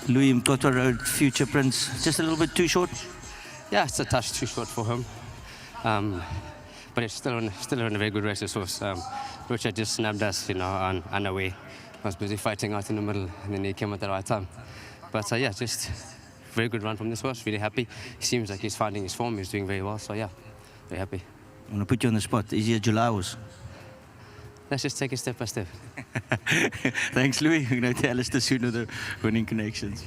Louis Mtoto rode Future Prince just a little bit too short. Yeah, it's a touch too short for him. But it's still in a very good race, this horse. Richard just snapped us, unaware. I was busy fighting out in the middle, and then he came at the right time. But yeah, just very good run from this horse. Really happy. He seems like he's finding his form. He's doing very well. So yeah, very happy. I'm going to put you on the spot. Is he a July horse? Let's just take it step by step. Thanks, Louis. We're going to tell us the sooner the winning connections.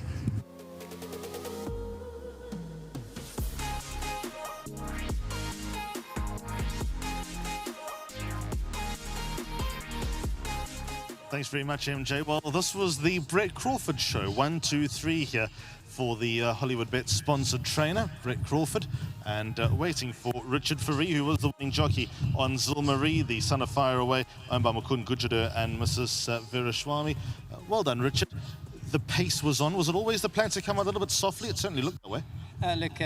Thanks very much, MJ. Well, this was the Brett Crawford show. 1, 2, 3 here for the Hollywoodbets sponsored trainer, Brett Crawford, and waiting for Richard Fourie, who was the winning jockey on ZIL Marie, the Son of Fire Away, owned by Mukund Gujadu and Mrs. Verashwami. Well done, Richard. The pace was on. Was it always the plan to come a little bit softly? It certainly looked that way. Look,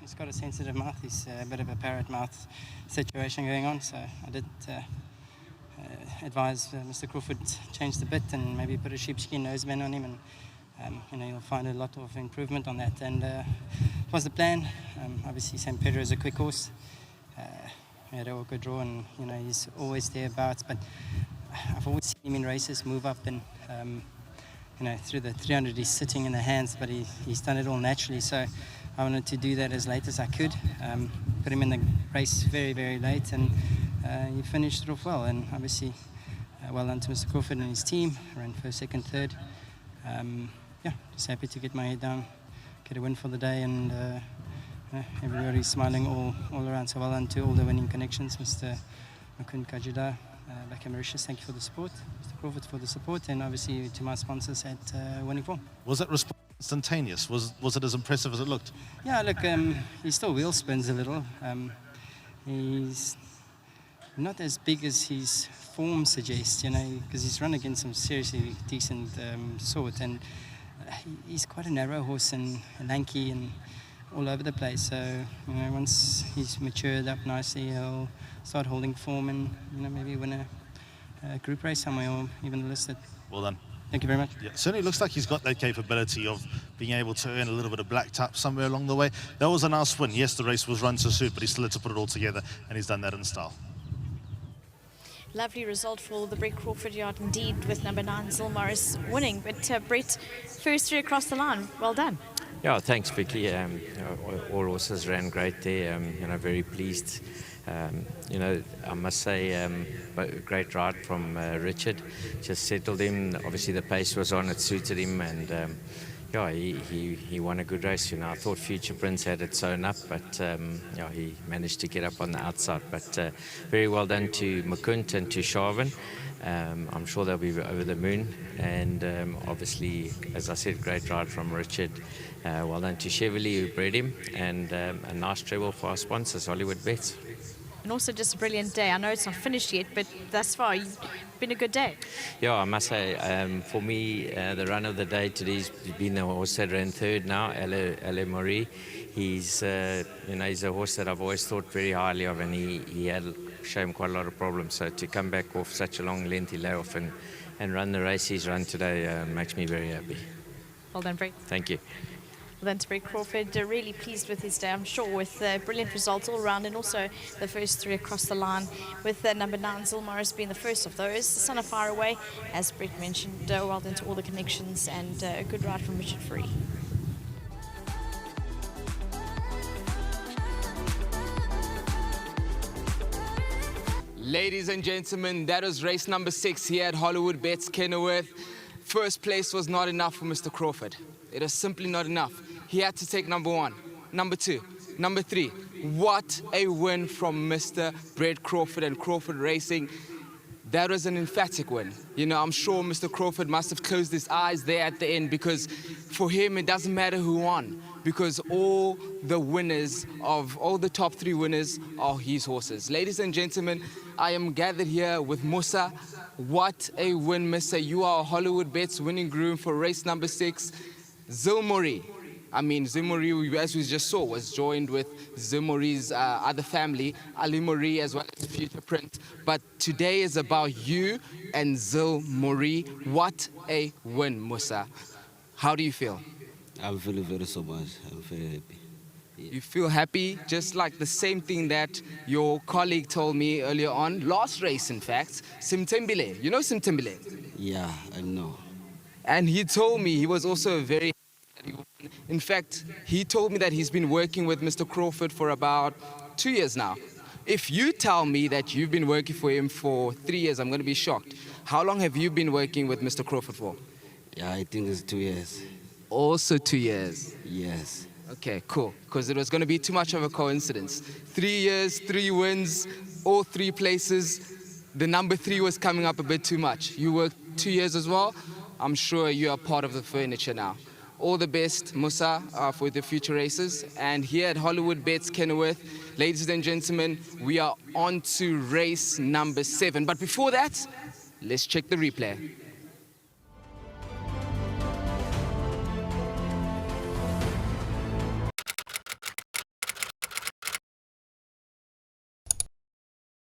he's got a sensitive mouth. He's a bit of a parrot mouth situation going on, so I did advise Mr. Crawford change the bit and maybe put a sheepskin noseband on him, and you'll find a lot of improvement on that. And it was the plan. Obviously, St. Pedro is a quick horse. He had a good draw, and he's always thereabouts. But I've always seen him in races move up, and through the 300 he's sitting in the hands, but he's done it all naturally. So I wanted to do that as late as I could. Put him in the race very, very late, and he finished it off well. And obviously, well done to Mr. Crawford and his team. Ran first, second, third. Yeah, just happy to get my head down, get a win for the day, and everybody's smiling all around. So well done to all the winning connections, Mr. Mukund Gujadu, back in Mauritius. Thank you for the support, Mr. Crawford for the support, and obviously to my sponsors at Winning Form. Was that response instantaneous? Was it as impressive as it looked? Yeah, look, he still wheel spins a little. He's not as big as his form suggests, because he's run against some seriously decent sort, and he's quite a narrow horse and lanky and all over the place. So once he's matured up nicely, he'll start holding form and maybe win a group race somewhere or even a listed. Well done. Thank you very much. Yeah, certainly looks like he's got that capability of being able to earn a little bit of black tap somewhere along the way. That was a nice win. Yes, the race was run to suit, but he still had to put it all together, and he's done that in style. Lovely result for the Brett Crawford yard indeed, with number 9 ZIL MORIS winning. But Brett, first three across the line, well done. Yeah, thanks, Vicky. All horses ran great there. Very pleased. I must say, great ride from Richard. Just settled him. Obviously, the pace was on; it suited him, and yeah, he won a good race. I thought Future Prince had it sewn up, but yeah, he managed to get up on the outside. But very well done to Mukund and to Sharvin. I'm sure they'll be over the moon. And obviously, as I said, great ride from Richard. Well done to Chevrolet, who bred him, and a nice treble for our sponsors, Hollywoodbets. And also just a brilliant day. I know it's not finished yet, but thus far, it's been a good day. Yeah, I must say, for me, the run of the day today's been the horse that ran third now, Ale Marie. He's a horse that I've always thought very highly of, and he had shown quite a lot of problems. So to come back off such a long lengthy layoff and run the race he's run today makes me very happy. Well done, Brett. Thank you. Well done to Brett Crawford. Really pleased with his day, I'm sure, with brilliant results all around, and also the first three across the line, with number 9 ZIL MORIS being the first of those. The Son of Fire Away, as Brett mentioned, well done to all the connections, and a good ride from Richard Fourie. Ladies and gentlemen, that was race number 6 here at Hollywoodbets Kenilworth. First place was not enough for Mr. Crawford. It was simply not enough. He had to take number 1, number 2, number 3. What a win from Mr. Brett Crawford and Crawford Racing. That was an emphatic win. I'm sure Mr. Crawford must have closed his eyes there at the end, because for him it doesn't matter who won, because all the top 3 winners are his horses. Ladies and gentlemen, I am gathered here with Musa. What a win, Mister. You are a Hollywoodbets winning groom for race number 6. ZIL Marie. ZIL Marie, as we just saw, was joined with ZIL Marie's other family, Ali Marie, as well as Future Prince. But today is about you and ZIL Marie. What a win, Musa. How do you feel? I'm feeling very so much. I'm very happy. You feel happy, just like the same thing that your colleague told me earlier on, last race in fact, Simtembile. You know Simtembile? Yeah, I know. And he told me he was also very... In fact, he told me that he's been working with Mr. Crawford for about 2 years now. If you tell me that you've been working for him for 3 years, I'm going to be shocked. How long have you been working with Mr. Crawford for? Yeah, I think it's 2 years. Also 2 years. Yes. Okay, cool. Because it was going to be too much of a coincidence. 3 years, 3 wins, all 3 places. The number 3 was coming up a bit too much. You worked 2 years as well. I'm sure you are part of the furniture now. All the best, Musa, for the future races. And here at Hollywoodbets Kenilworth, ladies and gentlemen, we are on to race number 7. But before that, let's check the replay.